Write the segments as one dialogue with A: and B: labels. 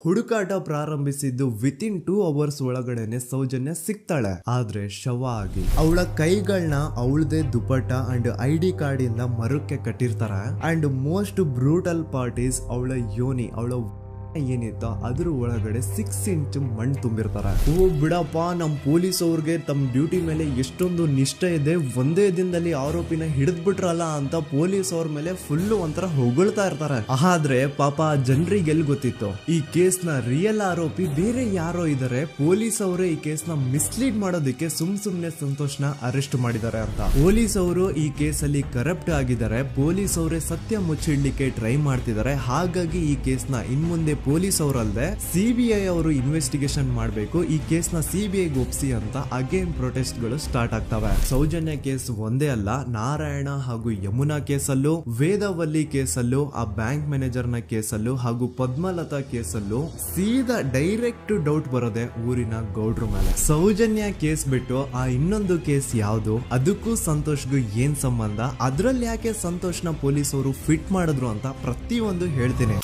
A: ಹುಡುಕಾಟ ಪ್ರಾರಂಭಿಸಿದ್ದು within 2 hours ಒಳಗಡೆನೆ ಸೌಜನ್ಯ ಸಿಗ್ತಾಳೆ. ಆದ್ರೆ ಶವ ಆಗಿ ಅವಳ ಕೈಗಳನ್ನ ಅವಳದೇ ದುಪಟ್ಟ ಅಂಡ್ ID ಕಾರ್ಡ್ ಇಂದ ಮರಕ್ಕೆ ಕಟ್ಟಿರ್ತಾರೆ. And most brutal part is ಅವಳ ಯೋನಿ, ಅವಳ ಏನಿತ್ತು ಅದ್ರ ಒಳಗಡೆ 6 ಇಂಚ್ ಮಣ್ಣು ತುಂಬಿರ್ತಾರೆ. ಓ ಬಿಡಪ್ಪ, ನಮ್ ಪೊಲೀಸ್ ಅವ್ರಿಗೆ ತಮ್ಮ ಡ್ಯೂಟಿ ಮೇಲೆ ಎಷ್ಟೊಂದು ನಿಷ್ಠೆ ಇದೆ, ಒಂದೇ ದಿನದಲ್ಲಿ ಆರೋಪಿನ ಹಿಡಿದ್ಬಿಟ್ರಲ್ಲ ಅಂತ ಪೊಲೀಸ್ ಅವ್ರ ಮೇಲೆ ಫುಲ್ ಒಂಥರ ಹೊಗಳ್ತಾ ಇರ್ತಾರೆ. ಆದ್ರೆ ಪಾಪ ಜನರಿಗೆ ಎಲ್ಲಿ ಗೊತ್ತಿತ್ತು ಈ ಕೇಸ್ ನ ರಿಯಲ್ ಆರೋಪಿ ಬೇರೆ ಯಾರೋ ಇದಾರೆ, ಪೊಲೀಸ್ ಅವರೇ ಈ ಕೇಸ್ ನ ಮಿಸ್ಲೀಡ್ ಮಾಡೋದಕ್ಕೆ ಸುಮ್ನೆ ಸಂತೋಷ್ನ ಅರೆಸ್ಟ್ ಮಾಡಿದ್ದಾರೆ ಅಂತ. ಪೊಲೀಸ್ ಅವರು ಈ ಕೇಸ್ ಅಲ್ಲಿ ಕರಪ್ಟ್ ಆಗಿದ್ದಾರೆ, ಪೊಲೀಸ್ ಅವರೇ ಸತ್ಯ ಮುಚ್ಚಿಡ್ಲಿಕ್ಕೆ ಟ್ರೈ ಮಾಡ್ತಿದ್ದಾರೆ. ಹಾಗಾಗಿ ಈ ಕೇಸ್ ನ ಇನ್ಮುಂದೆ ಪೊಲೀಸ್ ಅವರಲ್ಲದೆ CBI ಅವರು ಇನ್ವೆಸ್ಟಿಗೇಷನ್ ಮಾಡಬೇಕು, ಈ ಕೇಸ್ ನ CBI ಒಪ್ಸಿ ಅಂತ ಅಗೇನ್ ಪ್ರೊಟೆಸ್ಟ್ ಗಳು ಸ್ಟಾರ್ಟ್ ಆಗ್ತವೆ. ಸೌಜನ್ಯ ಕೇಸ್ ಒಂದೇ ಅಲ್ಲ, ನಾರಾಯಣ ಹಾಗೂ ಯಮುನಾ ಕೇಸಲ್ಲೂ, ವೇದವಲ್ಲಿ ಕೇಸಲ್ಲೂ, ಆ ಬ್ಯಾಂಕ್ ಮ್ಯಾನೇಜರ್ ನ ಕೇಸಲ್ಲೂ ಹಾಗೂ ಪದ್ಮಲತಾ ಕೇಸಲ್ಲೂ ಸೀದಾ ಡೈರೆಕ್ಟ್ ಡೌಟ್ ಬರೋದೆ ಊರಿನ ಗೌಡ್ರ ಮೇಲೆ. ಸೌಜನ್ಯ ಕೇಸ್ ಬಿಟ್ಟು ಆ ಇನ್ನೊಂದು ಕೇಸ್ ಯಾವುದು, ಅದಕ್ಕೂ ಸಂತೋಷ್ಗೂ ಏನ್ ಸಂಬಂಧ, ಅದ್ರಲ್ಲಿ ಯಾಕೆ ಸಂತೋಷ್ನ ಪೊಲೀಸ್ ಅವರು ಫಿಟ್ ಮಾಡಿದ್ರು ಅಂತ ಪ್ರತಿಯೊಂದು ಹೇಳ್ತೀನಿ.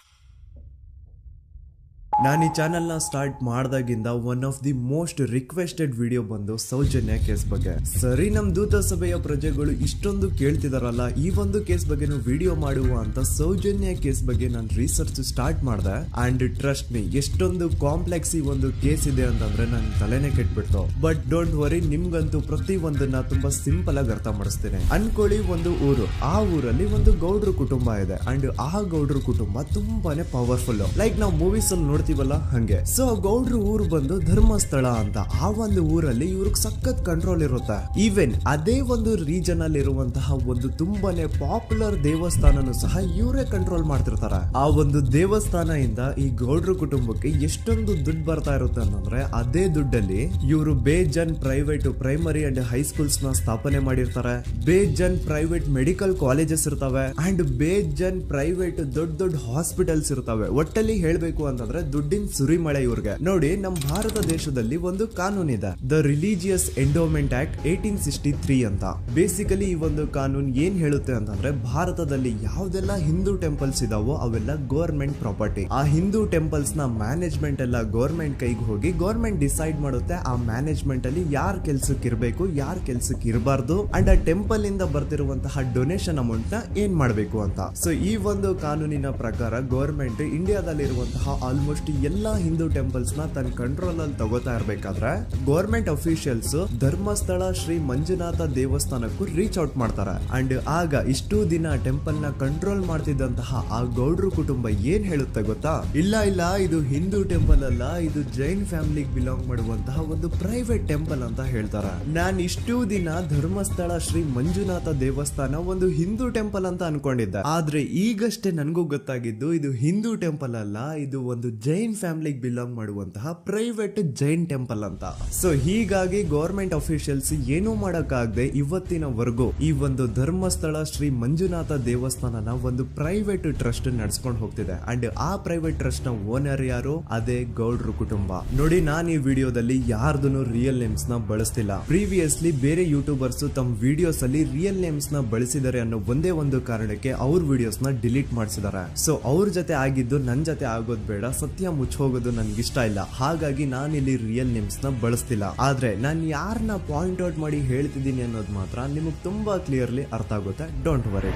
A: ನಾನು ಈ ಚಾನೆಲ್ ನ ಸ್ಟಾರ್ಟ್ ಮಾಡ್ದಾಗಿಂದ one of the most requested video ಬಂದು ಸೌಜನ್ಯ ಕೇಸ್ ಬಗ್ಗೆ. ಸರಿ, ನಮ್ ದೂತ ಸಭೆಯ ಪ್ರಜೆಗಳು ಇಷ್ಟೊಂದು ಕೇಳ್ತಿದಾರಲ್ಲ, ಈ ಒಂದು ಕೇಸ್ ಬಗ್ಗೆ ವಿಡಿಯೋ ಮಾಡುವ ಅಂತ ಸೌಜನ್ಯ ಕೇಸ್ ಬಗ್ಗೆ ನಾನು ರಿಸರ್ಚ್ ಸ್ಟಾರ್ಟ್ ಮಾಡಿದೆ. ಅಂಡ್ ಟ್ರಸ್ಟ್ ಮೀ, ಎಷ್ಟೊಂದು ಕಾಂಪ್ಲೆಕ್ಸ್ ಈ ಒಂದು ಕೇಸ್ ಇದೆ ಅಂತಂದ್ರೆ ನನ್ ತಲೆನೇ ಕೆಟ್ಬಿಡ್ತು. ಬಟ್ ಡೋಂಟ್ ವರಿ, ನಿಮ್ಗಂತೂ ಪ್ರತಿ ಒಂದನ್ನ ತುಂಬಾ ಸಿಂಪಲ್ ಆಗಿ ಅರ್ಥ ಮಾಡಿಸ್ತೇನೆ. ಅನ್ಕೊಳ್ಳಿ, ಒಂದು ಊರು, ಆ ಊರಲ್ಲಿ ಒಂದು ಗೌಡ್ರ ಕುಟುಂಬ ಇದೆ. ಅಂಡ್ ಆ ಗೌಡ್ರ ಕುಟುಂಬ ತುಂಬಾನೇ ಪವರ್ಫುಲ್, ಲೈಕ್ ನಾವು ಮೂವೀಸ್ ಅಲ್ಲಿ ನೋಡ್ತೀವಲ್ಲ ಹಂಗೆ. ಸೊ ಗೌಡ್ರ ಊರು ಬಂದು ಧರ್ಮಸ್ಥಳ ಅಂತ. ಆ ಒಂದು ಊರಲ್ಲಿ ಇವ್ರಿಗೆ ಸಖತ್ ಕಂಟ್ರೋಲ್ ಇರುತ್ತೆ. ಈವನ್ ಅದೇ ಒಂದು ರೀಜನ್ ಅಲ್ಲಿ ಇರುವಂತಹ ಒಂದು ತುಂಬಾನೇ ಪಾಪ್ಯುಲರ್ ದೇವಸ್ಥಾನನು ಸಹ ಇವರೇ ಕಂಟ್ರೋಲ್ ಮಾಡ್ತಿರ್ತಾರೆ. ಆ ಒಂದು ದೇವಸ್ಥಾನ ಇಂದ ಈ ಗೌಡ್ರ ಕುಟುಂಬಕ್ಕೆ ಎಷ್ಟೊಂದು ದುಡ್ಡು ಬರ್ತಾ ಇರುತ್ತೆ ಅಂತಂದ್ರೆ, ಅದೇ ದುಡ್ಡಲ್ಲಿ ಇವರು ಬೇಜನ್ ಪ್ರೈವೇಟ್ ಪ್ರೈಮರಿ ಅಂಡ್ ಹೈಸ್ಕೂಲ್ಸ್ ನ ಸ್ಥಾಪನೆ ಮಾಡಿರ್ತಾರೆ, ಬೇಜನ್ ಪ್ರೈವೇಟ್ ಮೆಡಿಕಲ್ ಕಾಲೇಜಸ್ ಇರ್ತವೆ, ಅಂಡ್ ಬೇಜನ್ ಪ್ರೈವೇಟ್ ದೊಡ್ಡ ಹಾಸ್ಪಿಟಲ್ಸ್ ಇರ್ತವೆ. ಒಟ್ಟಲ್ಲಿ ಹೇಳ್ಬೇಕು ಅಂತಂದ್ರೆ ದುಡ್ಡಿನ ಸುರಿಮಳೆ ಇವ್ರಿಗೆ. ನೋಡಿ, ನಮ್ಮ ಭಾರತ ದೇಶದಲ್ಲಿ ಒಂದು ಕಾನೂನಿದೆ, ದ ರಿಲಿಜಿಯಸ್ ಎಂಡೋಮೆಂಟ್ ಆಕ್ಟ್ 1863 ಅಂತ. ಬೇಸಿಕಲಿ ಈ ಒಂದು ಕಾನೂನು ಏನ್ ಹೇಳುತ್ತೆ ಅಂತಂದ್ರೆ, ಭಾರತದಲ್ಲಿ ಯಾವ್ದೆಲ್ಲ ಹಿಂದೂ ಟೆಂಪಲ್ಸ್ ಇದಾವೋ ಅವೆಲ್ಲ ಗವರ್ಮೆಂಟ್ ಪ್ರಾಪರ್ಟಿ. ಆ ಹಿಂದೂ ಟೆಂಪಲ್ಸ್ ನ ಮ್ಯಾನೇಜ್ಮೆಂಟ್ ಎಲ್ಲ ಗವರ್ಮೆಂಟ್ ಕೈಗೆ ಹೋಗಿ ಗವರ್ಮೆಂಟ್ ಡಿಸೈಡ್ ಮಾಡುತ್ತೆ ಆ ಮ್ಯಾನೇಜ್ಮೆಂಟ್ ಅಲ್ಲಿ ಯಾರ್ ಕೆಲ್ಸಕ್ಕೆ ಇರಬೇಕು, ಯಾರ್ ಕೆಲ್ಸಕ್ಕೆ ಇರಬಾರ್ದು, ಅಂಡ್ ಆ ಟೆಂಪಲ್ ಇಂದ ಬರ್ತಿರುವಂತಹ ಡೊನೇಷನ್ ಅಮೌಂಟ್ ನ ಏನ್ ಮಾಡಬೇಕು ಅಂತ. ಸೊ ಈ ಒಂದು ಕಾನೂನಿನ ಪ್ರಕಾರ ಗವರ್ಮೆಂಟ್ ಇಂಡಿಯಾದಲ್ಲಿ ಇರುವಂತಹ ಆಲ್ಮೋಸ್ಟ್ ಎಲ್ಲಾ ಹಿಂದೂ ಟೆಂಪಲ್ಸ್ ನ ತನ್ನ ಕಂಟ್ರೋಲ್ ಅಲ್ಲಿ ತಗೋತಾ ಇರ್ಬೇಕಾದ್ರೆ ಗವರ್ಮೆಂಟ್ ಅಫಿಷಿಯಲ್ಸ್ ಧರ್ಮಸ್ಥಳ ಶ್ರೀ ಮಂಜುನಾಥ ದೇವಸ್ಥಾನಕ್ಕೂ ರೀಚ್ ಔಟ್ ಮಾಡ್ತಾರೆ. ಅಂಡ್ ಆಗ ಇಷ್ಟು ದಿನ ಟೆಂಪಲ್ ನ ಕಂಟ್ರೋಲ್ ಮಾಡ್ತಿದ್ದಂತಹ ಆ ಗೌಡ್ರ ಕುಟುಂಬ ಏನ್ ಹೇಳುತ್ತೆ ಗೊತ್ತಾ, ಇಲ್ಲ ಇದು ಹಿಂದೂ ಟೆಂಪಲ್ ಅಲ್ಲ, ಇದು ಜೈನ್ ಫ್ಯಾಮಿಲಿಗೆ ಬಿಲಾಂಗ್ ಮಾಡುವಂತಹ ಒಂದು ಪ್ರೈವೇಟ್ ಟೆಂಪಲ್ ಅಂತ ಹೇಳ್ತಾರೆ. ನಾನು ಇಷ್ಟು ದಿನ ಧರ್ಮಸ್ಥಳ ಶ್ರೀ ಮಂಜುನಾಥ ದೇವಸ್ಥಾನ ಒಂದು ಹಿಂದೂ ಟೆಂಪಲ್ ಅಂತ ಅನ್ಕೊಂಡಿದ್ದೆ. ಆದ್ರೆ ಈಗಷ್ಟೇ ನನಗೂ ಗೊತ್ತಾಗಿದ್ದು ಇದು ಹಿಂದೂ ಟೆಂಪಲ್ ಅಲ್ಲ, ಇದು ಒಂದು ಜೈನ್ ಫ್ಯಾಮಿಲಿಗೆ ಬಿಲಾಂಗ್ ಮಾಡುವಂತಹ ಪ್ರೈವೇಟ್ ಜೈನ್ ಟೆಂಪಲ್ ಅಂತ. ಸೊ ಹೀಗಾಗಿ ಗವರ್ಮೆಂಟ್ ಅಫಿಷಿಯಲ್ಸ್ ಏನೂ ಮಾಡಕ್ಕಾಗದೆ ಇವತ್ತಿನವರೆಗೂ ಈ ಒಂದು ಧರ್ಮಸ್ಥಳ ಶ್ರೀ ಮಂಜುನಾಥ ದೇವಸ್ಥಾನನ ಒಂದು ಪ್ರೈವೇಟ್ ಟ್ರಸ್ಟ್ ನಡೆಸ್ಕೊಂಡು ಹೋಗ್ತಿದೆ. ಅಂಡ್ ಆ ಪ್ರೈವೇಟ್ ಟ್ರಸ್ಟ್ ನ ಓನರ್ ಯಾರು, ಅದೇ ಗೌಡ್ರ ಕುಟುಂಬ. ನೋಡಿ, ನಾನು ಈ ವಿಡಿಯೋದಲ್ಲಿ ಯಾರ್ದು ರಿಯಲ್ ನೇಮ್ಸ್ ನ ಬಳಸ್ತಿಲ್ಲ. ಪ್ರೀವಿಯಸ್ಲಿ ಬೇರೆ ಯೂಟ್ಯೂಬರ್ಸ್ ತಮ್ಮ ವಿಡಿಯೋಸ್ ಅಲ್ಲಿ ರಿಯಲ್ ನೇಮ್ಸ್ ನ ಬಳಸಿದ್ದಾರೆ ಅನ್ನೋ ಒಂದೇ ಒಂದು ಕಾರಣಕ್ಕೆ ಅವ್ರ ವಿಡಿಯೋಸ್ ನ ಡಿಲೀಟ್ ಮಾಡಿಸಿದ್ದಾರೆ. ಸೊ ಅವ್ರ ಜೊತೆ ಆಗಿದ್ದು ನನ್ ಜೊತೆ ಆಗೋದ್ ಬೇಡ, ಸತ್ಯ ಮುಚ್ಚೋಗೋದು ನನ್ಗೆ ಇಷ್ಟ ಇಲ್ಲ. ಹಾಗಾಗಿ ನಾನು ಇಲ್ಲಿ ರಿಯಲ್ ನೇಮ್ಸ್ ನ ಬಳಸ್ತಿಲ್ಲ. ಆದ್ರೆ ನಾನು ಯಾರನ್ನ ಪಾಯಿಂಟ್ ಔಟ್ ಮಾಡಿ ಹೇಳ್ತಿದ್ದೀನಿ ಅನ್ನೋದು ಮಾತ್ರ ನಿಮಗೆ ತುಂಬಾ ಕ್ಲಿಯರ್ಲಿ ಅರ್ಥ ಆಗುತ್ತೆ. Don't worry.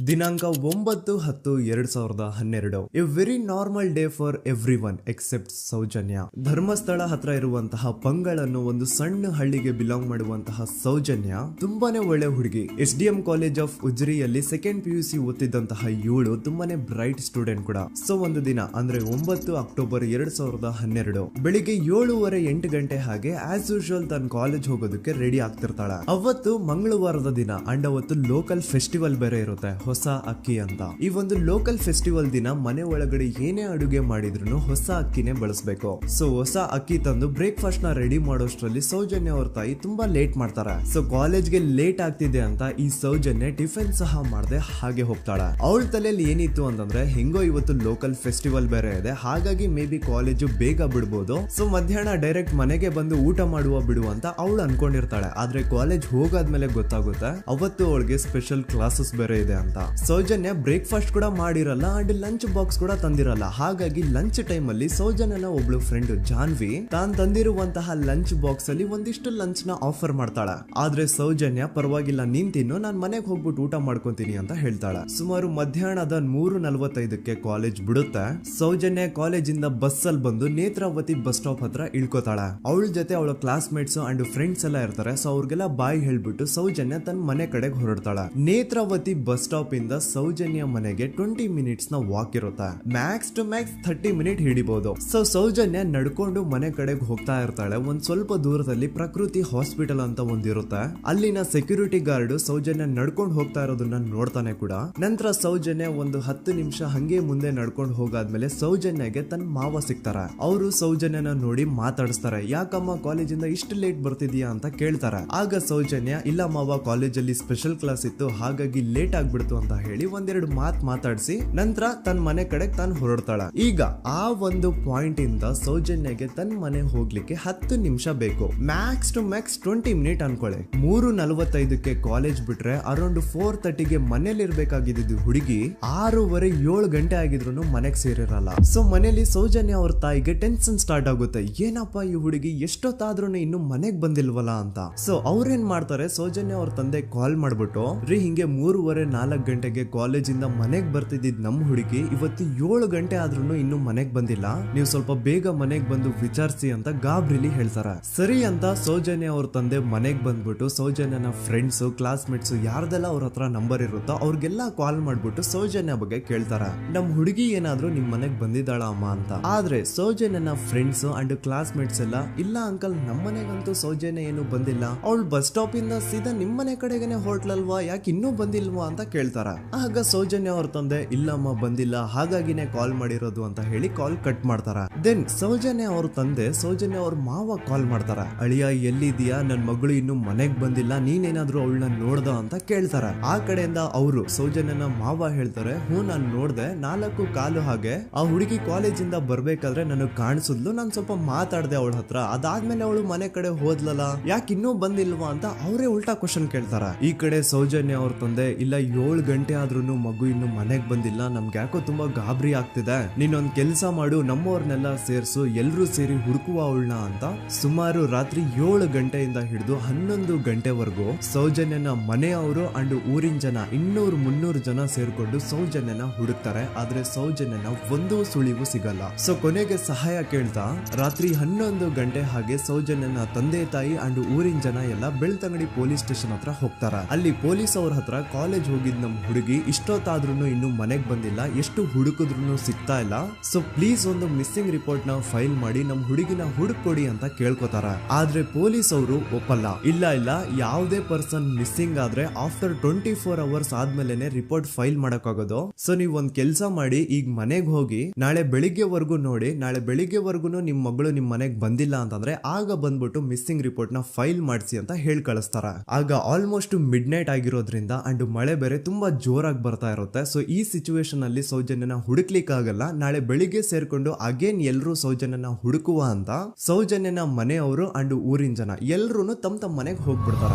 A: ದಿನಾಂಕ 9/10/2012. A very normal day for everyone except Soujanya. Dharmasthala ಹತ್ರ ಇರುವಂತಹ ಪಂಗಳ್ ಅನ್ನೋ ಒಂದು ಸಣ್ಣ ಹಳ್ಳಿಗೆ ಬಿಲಾಂಗ್ ಮಾಡುವಂತಹ ಸೌಜನ್ಯ ತುಂಬಾನೇ ಒಳ್ಳೆ ಹುಡುಗಿ. SDM ಕಾಲೇಜ್ ಆಫ್ ಉಜ್ರಿಯಲ್ಲಿ 2nd PUC ಓದ್ತಿದ್ದಂತಹ ಇವಳು ತುಂಬಾನೇ ಬ್ರೈಟ್ ಸ್ಟೂಡೆಂಟ್ ಕೂಡ. ಸೊ ಒಂದು ದಿನ ಅಂದ್ರೆ 9 ಅಕ್ಟೋಬರ್ 2012 ಬೆಳಿಗ್ಗೆ 7:30-8 ಗಂಟೆ ಹಾಗೆ ಆಸ್ ಯೂಶುವಲ್ ತನ್ನ ಕಾಲೇಜ್ ಹೋಗೋದಕ್ಕೆ ರೆಡಿ ಆಗ್ತಿರ್ತಾಳೆ. ಅವತ್ತು ಮಂಗಳವಾರದ ದಿನ ಅಂಡ್ ಅವತ್ತು ಲೋಕಲ್ ಫೆಸ್ಟಿವಲ್ ಬೇರೆ ಇರುತ್ತೆ, ಹೊಸ ಅಕ್ಕಿ ಅಂತ. ಈ ಒಂದು ಲೋಕಲ್ ಫೆಸ್ಟಿವಲ್ ದಿನ ಮನೆ ಒಳಗಡೆ ಏನೇ ಅಡುಗೆ ಮಾಡಿದ್ರು ಹೊಸ ಅಕ್ಕಿನೇ ಬಳಸಬೇಕು. ಸೊ ಹೊಸ ಅಕ್ಕಿ ತಂದು ಬ್ರೇಕ್ಫಾಸ್ಟ್ ನ ರೆಡಿ ಮಾಡೋಷ್ಟ್ರಲ್ಲಿ ಸೌಜನ್ಯ ಅವ್ರ ತಾಯಿ ತುಂಬಾ ಲೇಟ್ ಮಾಡ್ತಾರೆ. ಸೊ ಕಾಲೇಜ್ಗೆ ಲೇಟ್ ಆಗ್ತಿದೆ ಅಂತ ಈ ಸೌಜನ್ಯ ಟಿಫಿನ್ ಸಹ ಮಾಡದೆ ಹಾಗೆ ಹೋಗ್ತಾಳೆ. ಅವಳ ತಲೆಯಲ್ಲಿ ಏನಿತ್ತು ಅಂತಂದ್ರೆ, ಹೆಂಗೋ ಇವತ್ತು ಲೋಕಲ್ ಫೆಸ್ಟಿವಲ್ ಬೇರೆ ಇದೆ, ಹಾಗಾಗಿ ಮೇ ಬಿ ಕಾಲೇಜು ಬೇಗ ಬಿಡ್ಬೋದು, ಸೊ ಮಧ್ಯಾಹ್ನ ಡೈರೆಕ್ಟ್ ಮನೆಗೆ ಬಂದು ಊಟ ಮಾಡುವ ಬಿಡು ಅಂತ ಅವಳು ಅನ್ಕೊಂಡಿರ್ತಾಳೆ. ಆದ್ರೆ ಕಾಲೇಜ್ ಹೋಗಾದ್ಮೇಲೆ ಗೊತ್ತಾಗುತ್ತೆ ಅವತ್ತು ಅವಳಿಗೆ ಸ್ಪೆಷಲ್ ಕ್ಲಾಸಸ್ ಬೇರೆ ಇದೆ ಅಂತ. ಸೌಜನ್ಯ ಬ್ರೇಕ್ಫಾಸ್ಟ್ ಕೂಡ ಮಾಡಿರಲ್ಲ ಅಂಡ್ ಲಂಚ್ ಬಾಕ್ಸ್ ಕೂಡ ತಂದಿರಲ್ಲ. ಹಾಗಾಗಿ ಲಂಚ್ ಟೈಮ್ ಅಲ್ಲಿ ಸೌಜನ್ಯನ ಒಬ್ಳು ಫ್ರೆಂಡ್ ಜಾನ್ವಿ ತಾನ್ ತಂದಿರುವಂತಹ ಲಂಚ್ ಬಾಕ್ಸ್ ಅಲ್ಲಿ ಒಂದಿಷ್ಟು ಲಂಚ್ ನ ಆಫರ್ ಮಾಡ್ತಾಳ. ಆದ್ರೆ ಸೌಜನ್ಯ ಪರವಾಗಿಲ್ಲ ನೀನ್ ತಿನ್ನು, ನಾನ್ ಮನೆಗೆ ಹೋಗ್ಬಿಟ್ಟು ಊಟ ಮಾಡ್ಕೊಂತೀನಿ ಅಂತ ಹೇಳ್ತಾಳ. ಸುಮಾರು ಮಧ್ಯಾಹ್ನದ 3:45ಕ್ಕೆ ಕಾಲೇಜ್ ಬಿಡುತ್ತೆ. ಸೌಜನ್ಯ ಕಾಲೇಜ್ ಇಂದ ಬಸ್ ಅಲ್ಲಿ ಬಂದು ನೇತ್ರಾವತಿ ಬಸ್ ಸ್ಟಾಪ್ ಹತ್ರ ಇಳ್ಕೋತಾಳ. ಅವಳ ಜೊತೆ ಅವಳ ಕ್ಲಾಸ್ ಮೇಟ್ಸ್ ಅಂಡ್ ಫ್ರೆಂಡ್ಸ್ ಎಲ್ಲ ಇರ್ತಾರೆ. ಸೊ ಅವ್ರಿಗೆಲ್ಲ ಬಾಯ್ ಹೇಳ್ಬಿಟ್ಟು ಸೌಜನ್ಯ ತನ್ನ ಮನೆ ಕಡೆಗೆ ಹೊರಡ್ತಾಳ. ನೇತ್ರಾವತಿ ಬಸ್ ಸ್ಟಾಪ್ ಇಂದ ಸೌಜನ್ಯ ಮನೆಗೆ 20 ಮಿನಿಟ್ಸ್ ನ ವಾಕ್ ಇರುತ್ತೆ. ಮ್ಯಾಕ್ಸ್ ಟು ಮ್ಯಾಕ್ಸ್ 30 ಮಿನಿಟ್ ಹಿಡಿಬಹುದು. ಸೊ ಸೌಜನ್ಯ ನಡ್ಕೊಂಡು ಮನೆ ಕಡೆಗೆ ಹೋಗ್ತಾ ಇರ್ತಾಳೆ. ಒಂದ್ ಸ್ವಲ್ಪ ದೂರದಲ್ಲಿ ಪ್ರಕೃತಿ ಹಾಸ್ಪಿಟಲ್ ಅಂತ ಒಂದಿರುತ್ತೆ. ಅಲ್ಲಿನ ಸೆಕ್ಯೂರಿಟಿ ಗಾರ್ಡ್ ಸೌಜನ್ಯ ನಡ್ಕೊಂಡು ಹೋಗ್ತಾ ಇರೋದನ್ನ ನೋಡ್ತಾನೆ ಕೂಡ. ನಂತರ ಸೌಜನ್ಯ ಒಂದು 10 ನಿಮಿಷ ಹಂಗೆ ಮುಂದೆ ನಡ್ಕೊಂಡು ಹೋಗಾದ್ಮೇಲೆ ಸೌಜನ್ಯಗೆ ತನ್ನ ಮಾವ ಸಿಗ್ತಾರ. ಅವರು ಸೌಜನ್ಯನ ನೋಡಿ ಮಾತಾಡಿಸ್ತಾರೆ. ಯಾಕಮ್ಮ ಕಾಲೇಜಿಂದ ಇಷ್ಟು ಲೇಟ್ ಬರ್ತಿದ್ಯಾ ಅಂತ ಕೇಳ್ತಾರೆ. ಆಗ ಸೌಜನ್ಯ ಇಲ್ಲ ಮಾವ, ಕಾಲೇಜಲ್ಲಿ ಸ್ಪೆಷಲ್ ಕ್ಲಾಸ್ ಇತ್ತು ಹಾಗಾಗಿ ಲೇಟ್ ಆಗ್ಬಿಡ್ತು ಅಂತ ಹೇಳಿ ಒಂದೆರಡು ಮಾತಾಡಿಸಿ ನಂತರ ತನ್ನ ಮನೆ ಕಡೆ ತಾನು ಹೊರಡ್ತಾಳ. ಈಗ ಆ ಒಂದು ಪಾಯಿಂಟ್ ಇಂದ ಸೌಜನ್ಯಗೆ ತನ್ನ ಮನೆ ಹೋಗ್ಲಿಕ್ಕೆ 10 ನಿಮಿಷ ಬೇಕು. ಮ್ಯಾಕ್ಸ್ ಟು ಮ್ಯಾಕ್ಸ್ 20 ಮಿನಿಟ್ ಅನ್ಕೊಳ್ಳಿ. 3:45ಕ್ಕೆ ಕಾಲೇಜ್ ಬಿಟ್ರೆ ಅರೌಂಡ್ 4:30ಗೆ ಮನೇಲಿ ಇರ್ಬೇಕಾಗಿದ್ದು ಹುಡುಗಿ 6:30-7 ಗಂಟೆ ಆಗಿದ್ರು ಮನೆಗೆ ಸೇರಿರಲ್ಲ. ಸೊ ಮನೇಲಿ ಸೌಜನ್ಯ ಅವ್ರ ತಾಯಿಗೆ ಟೆನ್ಷನ್ ಸ್ಟಾರ್ಟ್ ಆಗುತ್ತೆ. ಏನಪ್ಪಾ ಈ ಹುಡುಗಿ ಎಷ್ಟೊತ್ತಾದ್ರೂ ಇನ್ನು ಮನೆಗ್ ಬಂದಿಲ್ವಲ್ಲ ಅಂತ. ಸೊ ಅವ್ರೇನ್ ಮಾಡ್ತಾರೆ, ಸೌಜನ್ಯ ಅವ್ರ ತಂದೆ ಕಾಲ್ ಮಾಡ್ಬಿಟ್ಟು ರೀ ಹಿಂಗೆ 3:30-4 ಗಂಟೆಗೆ ಕಾಲೇಜ್ ಇಂದ ಮನೆಗ್ ಬರ್ತಿದ್ದಿದ್ ನಮ್ ಹುಡುಗಿ ಇವತ್ತು 7 ಗಂಟೆ ಆದ್ರೂ ಇನ್ನು ಮನೆಗ್ ಬಂದಿಲ್ಲ, ನೀವು ಸ್ವಲ್ಪ ಬೇಗ ಮನೆಗ್ ಬಂದು ವಿಚಾರಿಸಿ ಅಂತ ಗಾಬ್ರಿಲಿ ಹೇಳ್ತಾರ. ಸರಿ ಅಂತ ಸೌಜನ್ಯ ಅವ್ರ ತಂದೆ ಮನೆಗ್ ಬಂದ್ಬಿಟ್ಟು ಸೌಜನ್ಯನ ಫ್ರೆಂಡ್ಸ್ ಕ್ಲಾಸ್ ಮೇಟ್ಸ್ ಯಾರ್ದೆಲ್ಲ ಅವ್ರ ಹತ್ರ ನಂಬರ್ ಇರುತ್ತೋ ಅವ್ರಿಗೆಲ್ಲ ಕಾಲ್ ಮಾಡ್ಬಿಟ್ಟು ಸೌಜನ್ಯ ಬಗ್ಗೆ ಕೇಳ್ತಾರ. ನಮ್ ಹುಡುಗಿ ಏನಾದ್ರು ನಿಮ್ ಮನೆಗ್ ಬಂದಿದ್ದಾಳ ಅಮ್ಮ ಅಂತ. ಆದ್ರೆ ಸೌಜನ್ಯನ ಫ್ರೆಂಡ್ಸ್ ಅಂಡ್ ಕ್ಲಾಸ್ ಮೇಟ್ಸ್ ಎಲ್ಲ ಇಲ್ಲ ಅಂಕಲ್ ನಮ್ ಮನೆಗಂತೂ ಸೌಜನ್ಯ ಏನು ಬಂದಿಲ್ಲ, ಅವಳು ಬಸ್ ಸ್ಟಾಪ್ ಇಂದ ಸೀದಾ ನಿಮ್ ಮನೆ ಕಡೆಗೇನೆ ಹೊರಟ್ಲಲ್ವಾ, ಯಾಕೆ ಇನ್ನೂ ಬಂದಿಲ್ವಾ ಅಂತ ಕೇಳ್ತಾರ. ಆಗ ಸೌಜನ್ಯ ಅವ್ರ ತಂದೆ ಇಲ್ಲಮ್ಮ ಬಂದಿಲ್ಲ ಹಾಗಾಗಿನೇ ಕಾಲ್ ಮಾಡಿರೋದು ಅಂತ ಹೇಳಿ ಕಾಲ್ ಕಟ್ ಮಾಡ್ತಾರ. ದೆನ್ ಸೌಜನ್ಯ ಅವ್ರ ತಂದೆ ಸೌಜನ್ಯ ಅವ್ರ ಮಾವ ಕಾಲ್ ಮಾಡ್ತಾರ. ಅಳಿಯ ಎಲ್ಲಿದ್ಯಾ, ನನ್ ಮಗಳು ಇನ್ನು ಮನೆಗ್ ಬಂದಿಲ್ಲ, ನೀನೇನಾದ್ರೂ ಅವಳನ್ನ ನೋಡ್ದ ಅಂತ ಕೇಳ್ತಾರ. ಆ ಕಡೆಯಿಂದ ಅವರು ಸೌಜನ್ಯನ ಮಾವ ಹೇಳ್ತಾರೆ, ಹ್ಞೂ ನಾನ್ ನೋಡ್ದೆ, 4 ಕಾಲು ಹಾಗೆ ಆ ಹುಡುಗಿ ಕಾಲೇಜ್ ಇಂದ ಬರ್ಬೇಕಾದ್ರೆ ನನಗ್ ಕಾಣಿಸಿದ್ಲು, ನಾನ್ ಸ್ವಲ್ಪ ಮಾತಾಡ್ದೆ ಅವಳ ಹತ್ರ, ಅದಾದ್ಮೇಲೆ ಅವಳು ಮನೆ ಕಡೆ ಹೋದ್ಲಲ್ಲ, ಯಾಕೆ ಇನ್ನೂ ಬಂದಿಲ್ವಾ ಅಂತ ಅವರೇ ಉಲ್ಟಾ ಕ್ವಶನ್ ಕೇಳ್ತಾರ. ಈ ಕಡೆ ಸೌಜನ್ಯ ಅವ್ರ ತಂದೆ ಇಲ್ಲ 7 ಗಂಟೆ ಆದ್ರೂ ಮಗು ಇನ್ನು ಮನೆಗ್ ಬಂದಿಲ್ಲ, ನಮ್ಗೆ ಯಾಕೋ ತುಂಬಾ ಗಾಬರಿ ಆಗ್ತಿದೆ, ನೀನೊಂದ್ ಕೆಲ್ಸ ಮಾಡು ನಮ್ಮವ್ರನ್ನೆಲ್ಲ ಸೇರ್ಸು ಎಲ್ರೂ ಸೇರಿ ಹುಡುಕುವ ಅವಳನ್ನ ಅಂತ ಸುಮಾರು ರಾತ್ರಿ 7 ಗಂಟೆಯಿಂದ ಹಿಡಿದು 11 ಗಂಟೆವರೆಗೂ ಸೌಜನ್ಯನ ಮನೆಯವರು ಅಂಡ್ ಊರಿನ ಜನ 200-300 ಜನ ಸೇರ್ಕೊಂಡು ಸೌಜನ್ಯನ ಹುಡುಕ್ತಾರೆ. ಆದ್ರೆ ಸೌಜನ್ಯನ ಒಂದು ಸುಳಿವು ಸಿಗಲ್ಲ. ಸೊ ಕೊನೆಗೆ ಸಹಾಯ ಕೇಳ್ತಾ ರಾತ್ರಿ 11 ಗಂಟೆ ಹಾಗೆ ಸೌಜನ್ಯನ ತಂದೆ ತಾಯಿ ಅಂಡ್ ಊರಿನ ಜನ ಎಲ್ಲ ಬೆಳ್ತಂಗಡಿ ಪೊಲೀಸ್ ಸ್ಟೇಷನ್ ಹತ್ರ ಹೋಗ್ತಾರ. ಅಲ್ಲಿ ಪೊಲೀಸ್ ಅವ್ರ ಹತ್ರ ಕಾಲೇಜ್ ಹೋಗಿದ್ ನಮ್ ಹುಡುಗಿ ಇಷ್ಟೊತ್ತಾದ್ರೂ ಇನ್ನು ಮನೆಗ್ ಬಂದಿಲ್ಲ, ಎಷ್ಟು ಹುಡುಕಿದ್ರು ಸಿಗ್ತಾ ಇಲ್ಲ, ಸೊ ಪ್ಲೀಸ್ ಒಂದು ಮಿಸ್ಸಿಂಗ್ ರಿಪೋರ್ಟ್ ನ ಫೈಲ್ ಮಾಡಿ ನಮ್ ಹುಡುಗಿನ ಹುಡುಕೊಡಿ ಅಂತ ಕೇಳ್ಕೊತಾರ. ಆದ್ರೆ ಪೊಲೀಸ್ ಅವರು ಒಪ್ಪಲ್ಲ. ಇಲ್ಲ ಯಾವುದೇ ಪರ್ಸನ್ ಮಿಸ್ಸಿಂಗ್ ಆದ್ರೆ ಆಫ್ಟರ್ 24 ಅವರ್ಸ್ ಆದ್ಮೇಲೆ ರಿಪೋರ್ಟ್ ಫೈಲ್ ಮಾಡಕ್ಕಾಗೋದು. ಸೊ ನೀವ್ ಒಂದ್ ಕೆಲ್ಸ ಮಾಡಿ, ಈಗ ಮನೆಗ್ ಹೋಗಿ ನಾಳೆ ಬೆಳಿಗ್ಗೆವರೆಗೂ ನೋಡಿ, ನಾಳೆ ಬೆಳಿಗ್ಗೆವರೆಗೂ ನಿಮ್ ಮಗಳು ನಿಮ್ ಮನೆಗ್ ಬಂದಿಲ್ಲ ಅಂತಂದ್ರೆ ಆಗ ಬಂದ್ಬಿಟ್ಟು ಮಿಸ್ಸಿಂಗ್ ರಿಪೋರ್ಟ್ ನ ಫೈಲ್ ಮಾಡಿಸಿ ಅಂತ ಹೇಳಿ ಕಳಿಸ್ತಾರ. ಆಗ ಆಲ್ಮೋಸ್ಟ್ ಮಿಡ್ ನೈಟ್ ಆಗಿರೋದ್ರಿಂದ ಅಂಡ್ ಮಳೆ ಬೇರೆ ತುಂಬಾ ಜೋರಾಗಿ ಬರ್ತಾ ಇರುತ್ತೆ. ಸೊ ಈ ಸಿಚುವೇಶನ್ ಅಲ್ಲಿ ಸೌಜನ್ಯನ ಹುಡುಕ್ಲಿಕ್ಕೆ ಆಗಲ್ಲ. ನಾಳೆ ಬೆಳಿಗ್ಗೆ ಸೇರ್ಕೊಂಡು ಅಗೇನ್ ಎಲ್ರು ಸೌಜನ್ಯನ ಹುಡುಕುವ ಅಂತ ಸೌಜನ್ಯನ ಮನೆಯವರು ಅಂಡ್ ಊರಿನ ಜನ ಎಲ್ರು ತಮ್ಮ ಮನೆಗೆ ಹೋಗ್ಬಿಡ್ತಾರ.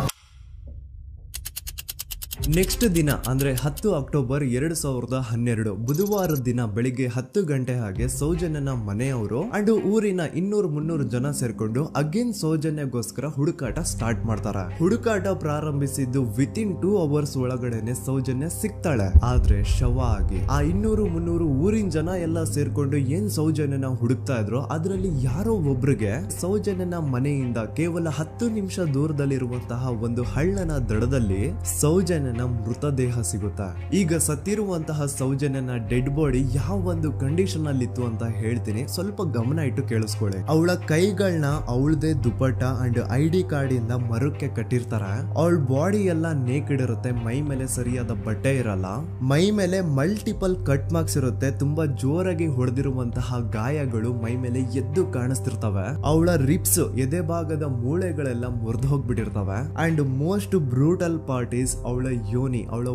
A: ನೆಕ್ಸ್ಟ್ ದಿನ ಅಂದ್ರೆ 10 ಅಕ್ಟೋಬರ್ 2012 ಬುಧವಾರದ ದಿನ ಬೆಳಿಗ್ಗೆ 10 ಗಂಟೆ ಹಾಗೆ ಸೌಜನ್ಯನ ಮನೆಯವರು ಅಂಡ್ ಊರಿನ 200-300 ಜನ ಸೇರ್ಕೊಂಡು ಅಗೇನ್ ಸೌಜನ್ಯಗೋಸ್ಕರ ಹುಡುಕಾಟ ಸ್ಟಾರ್ಟ್ ಮಾಡ್ತಾರ. ಹುಡುಕಾಟ ಪ್ರಾರಂಭಿಸಿದ್ದು ವಿತಿನ್ 2 ಅವರ್ಸ್ ಒಳಗಡೆನೆ ಸೌಜನ್ಯ ಸಿಗ್ತಾಳೆ. ಆದ್ರೆ ಶವ ಆಗಿ ಆ 200-300 ಊರಿನ ಜನ ಎಲ್ಲ ಸೇರ್ಕೊಂಡು ಏನ್ ಸೌಜನ್ಯನ ಹುಡುಕ್ತಾ ಇದ್ರು ಅದರಲ್ಲಿ ಯಾರೋ ಒಬ್ರಿಗೆ ಸೌಜನ್ಯನ ಮನೆಯಿಂದ ಕೇವಲ 10 ನಿಮಿಷ ದೂರದಲ್ಲಿರುವಂತಹ ಒಂದು ಹಳ್ಳನ ದಡದಲ್ಲಿ ಸೌಜನ್ಯ ಮೃತದೇಹ ಸಿಗುತ್ತಾ. ಈಗ ಸತ್ತಿರುವಂತಹ ಸೌಜನ್ಯನ ಡೆಡ್ ಬಾಡಿ ಯಾವ ಒಂದು ಕಂಡೀಷನ್ ಅಲ್ಲಿ ಇತ್ತು ಅಂತ ಹೇಳ್ತೀನಿ, ಸ್ವಲ್ಪ ಗಮನ ಇಟ್ಟು ಕೇಳಿಸ್ಕೊಳ್ಳಿ. ಅವಳ ಕೈಗಳನ್ನ ಅವಳದೇ ದುಪಟ್ಟ ಅಂಡ್ ID ಕಾರ್ಡ್ ಇಂದ ಮರಕ್ಕೆ ಕಟ್ಟಿರ್ತಾರ. ಅವಳ ಬಾಡಿ ಎಲ್ಲ ನೇಕೆಡ್ ಇರುತ್ತೆ, ಮೈ ಮೇಲೆ ಸರಿಯಾದ ಬಟ್ಟೆ ಇರಲ್ಲ, ಮೈ ಮೇಲೆ ಮಲ್ಟಿಪಲ್ ಕಟ್ ಮಾರ್ಕ್ಸ್ ಇರುತ್ತೆ, ತುಂಬಾ ಜೋರಾಗಿ ಹೊಡೆದಿರುವಂತಹ ಗಾಯಗಳು ಮೈ ಮೇಲೆ ಎದ್ದು ಕಾಣಿಸ್ತಿರ್ತವೆ. ಅವಳ ರಿಪ್ಸ್ ಎದೆ ಭಾಗದ ಮೂಳೆಗಳೆಲ್ಲ ಮುರಿದು ಹೋಗ್ಬಿಟ್ಟಿರ್ತವೆ. And most brutal part is ಅವಳ ಯೋನಿ, ಅವಳ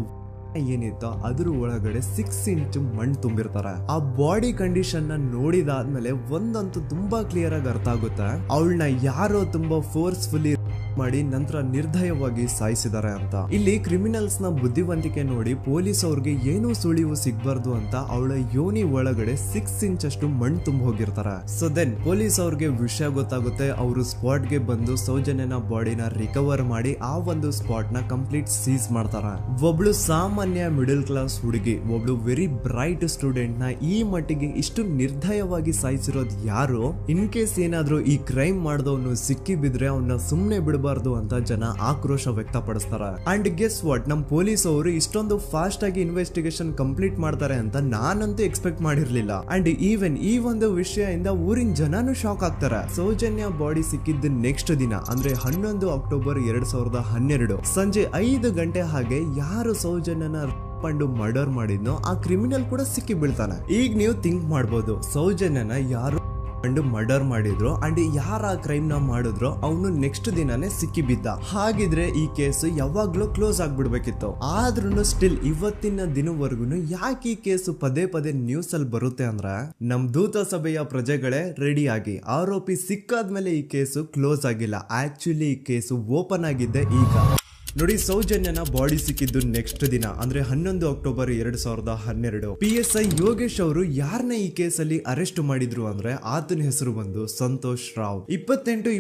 A: ಏನಿತ್ತು ಅದ್ರ ಒಳಗಡೆ 6 ಇಂಚ್ ಮಣ್ಣು ತುಂಬಿರ್ತಾರೆ. ಆ ಬಾಡಿ ಕಂಡೀಷನ್ ನ ನೋಡಿದಾದ್ಮೇಲೆ ಒಂದಂತೂ ತುಂಬಾ ಕ್ಲಿಯರ್ ಆಗಿ ಅರ್ಥ ಆಗುತ್ತೆ, ಅವಳನ್ನ ಯಾರೋ ತುಂಬಾ ಫೋರ್ಸ್ಫುಲಿ ಮಾಡಿ ನಂತರ ನಿರ್ದಯವಾಗಿ ಸಾಯಿಸಿದ್ದಾರೆ ಅಂತ. ಇಲ್ಲಿ ಕ್ರಿಮಿನಲ್ಸ್ ನ ಬುದ್ಧಿವಂತಿಕೆ ನೋಡಿ ಪೊಲೀಸ್ ಅವ್ರಿಗೆ ಏನೂ ಸುಳಿವು ಸಿಗ್ಬಾರ್ದು ಅಂತ ಅವಳ ಯೋನಿ ಒಳಗಡೆ 6 ಇಂಚ್ ಅಷ್ಟು ಮಣ್ಣು ತುಂಬ ಹೋಗಿರ್ತಾರೆ. ಸೊ ದೆನ್ ಪೊಲೀಸ್ ಅವ್ರಿಗೆ ವಿಷಯ ಗೊತ್ತಾಗುತ್ತೆ. ಅವರು ಸ್ಪಾಟ್ ಗೆ ಬಂದು ಸೌಜನ್ಯನ ಬಾಡಿನ ರಿಕವರ್ ಮಾಡಿ ಆ ಒಂದು ಸ್ಪಾಟ್ ನ ಕಂಪ್ಲೀಟ್ ಸೀಸ್ ಮಾಡ್ತಾರೆ. ಒಬ್ಳು ಸಾಮಾನ್ಯ ಮಿಡಲ್ ಕ್ಲಾಸ್ ಹುಡುಗಿ, ಒಬ್ಳು ವೆರಿ ಬ್ರೈಟ್ ಸ್ಟೂಡೆಂಟ್ ನ ಈ ಮಟ್ಟಿಗೆ ಇಷ್ಟು ನಿರ್ದಯವಾಗಿ ಸಾಯಿಸಿರೋದು ಯಾರು? ಇನ್ ಕೇಸ್ ಏನಾದ್ರೂ ಈ ಕ್ರೈಮ್ ಮಾಡಿದವನು ಸಿಕ್ಕಿ ಬಿದ್ರೆ ಅವನ್ನ ಸುಮ್ನೆ ಬಿಡಬಾರ್ದು ಅಂತ ಜನ ಆಕ್ರೋಶ ವ್ಯಕ್ತಪಡಿಸ್ತಾರೆ. ಅಂಡ್ ಗೆಸ್ ವಾಟ್, ನಮ್ ಪೊಲೀಸ್ ಅವರು ಇಷ್ಟೊಂದು ಫಾಸ್ಟ್ ಆಗಿ ಇನ್ವೆಸ್ಟಿಗೇಷನ್ ಕಂಪ್ಲೀಟ್ ಮಾಡ್ತಾರೆ ಅಂತ ನಾನಂತೂ ಎಕ್ಸ್ಪೆಕ್ಟ್ ಮಾಡಿರ್ಲಿಲ್ಲ. ಅಂಡ್ ಈವನ್ ಈ ಒಂದು ವಿಷಯದಿಂದ ಊರಿನ ಜನನು ಶಾಕ್ ಆಗ್ತಾರೆ. ಸೌಜನ್ಯ ಬಾಡಿ ಸಿಕ್ಕಿದ್ದ ನೆಕ್ಸ್ಟ್ ದಿನ ಅಂದ್ರೆ 11 ಅಕ್ಟೋಬರ್ 2012 ಸಂಜೆ 5 ಗಂಟೆ ಹಾಗೆ ಯಾರು ಸೌಜನ್ಯನ ಮರ್ಡರ್ ಮಾಡಿದ್ನೋ ಆ ಕ್ರಿಮಿನಲ್ ಕೂಡ ಸಿಕ್ಕಿ ಬೀಳ್ತಾನೆ. ಈಗ ನೀವು ಥಿಂಕ್ ಮಾಡ್ಬೋದು, ಸೌಜನ್ಯನ ಯಾರು ಮರ್ಡರ್ ಮಾಡಿದ್ರು ಅಂಡ್ ಯಾರ ಕ್ರೈಮ್ ನ ಮಾಡಿದ್ರು ಅವನು ನೆಕ್ಸ್ಟ್ ದಿನಾನೇ ಸಿಕ್ಕಿ ಬಿದ್ದ. ಹಾಗಿದ್ರೆ ಈ ಕೇಸ್ ಯಾವಾಗ್ಲೂ ಕ್ಲೋಸ್ ಆಗ್ಬಿಡ್ಬೇಕಿತ್ತು. ಆದ್ರೂ ಸ್ಟಿಲ್ ಇವತ್ತಿನ ದಿನವರೆಗೂ ಯಾಕೆ ಈ ಕೇಸ್ ಪದೇ ಪದೇ ನ್ಯೂಸ್ ಅಲ್ಲಿ ಬರುತ್ತೆ ಅಂದ್ರೆ, ನಮ್ ದೂತ ಸಭೆಯ ಪ್ರಜೆಗಳೇ ರೆಡಿ ಆಗಿ, ಆರೋಪಿ ಸಿಕ್ಕಾದ್ಮೇಲೆ ಈ ಕೇಸು ಕ್ಲೋಸ್ ಆಗಿಲ್ಲ. ಆಕ್ಚುಲಿ ಈ ಕೇಸು ಓಪನ್ ಆಗಿದ್ದೆ ಈಗ. ನೋಡಿ, ಸೌಜನ್ಯನ ಬಾಡಿ ಸಿಕ್ಕಿದ್ದು ನೆಕ್ಸ್ಟ್ ದಿನ ಅಂದ್ರೆ 11 ಅಕ್ಟೋಬರ್ 2012. PSI ಯೋಗೇಶ್ ಅವರು ಯಾರನ್ನ ಈ ಕೇಸಲ್ಲಿ ಅರೆಸ್ಟ್ ಮಾಡಿದ್ರು ಅಂದ್ರೆ ಆತನ ಹೆಸರು ಬಂದು ಸಂತೋಷ್ ರಾವ್. 28-20